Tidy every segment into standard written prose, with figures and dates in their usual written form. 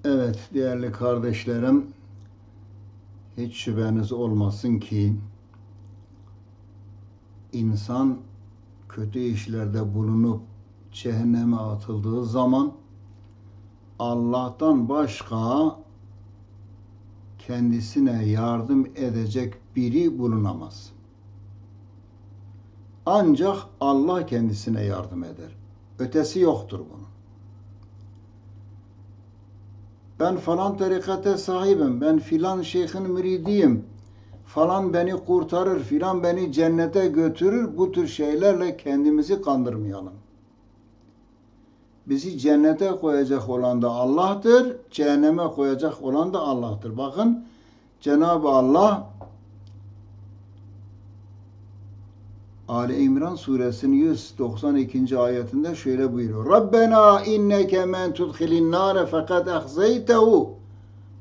Evet değerli kardeşlerim, hiç şüpheniz olmasın ki insan kötü işlerde bulunup cehenneme atıldığı zaman Allah'tan başka kendisine yardım edecek biri bulunamaz. Ancak Allah kendisine yardım eder. Ötesi yoktur bunun. Ben falan tarikate sahibim, ben filan şeyhin müridiyim, falan beni kurtarır, filan beni cennete götürür, bu tür şeylerle kendimizi kandırmayalım. Bizi cennete koyacak olan da Allah'tır, cehenneme koyacak olan da Allah'tır. Bakın Cenab-ı Allah Ali İmran suresinin 192. ayetinde şöyle buyuruyor. Rabbena inneke men tudkhilin nâre fekad ehzeytehu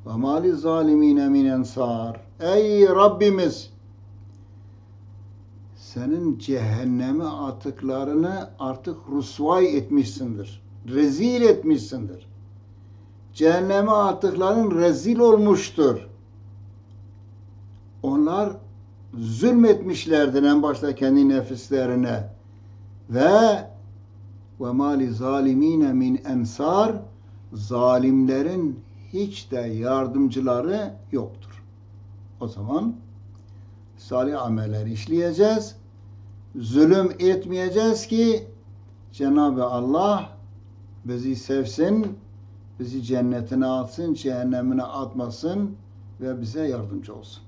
ve mâ lizzâlimîne min ensâr. Ey Rabbimiz! Senin cehenneme atıklarını artık rusvay etmişsindir. Rezil etmişsindir. Cehenneme atıkların rezil olmuştur. Onlar zulmetmişlerdir en başta kendi nefislerine ve mali zalimine min ensar, zalimlerin hiç de yardımcıları yoktur. O zaman salih ameller işleyeceğiz, zulüm etmeyeceğiz ki Cenab-ı Allah bizi sevsin, bizi cennetine atsın, cehennemine atmasın ve bize yardımcı olsun.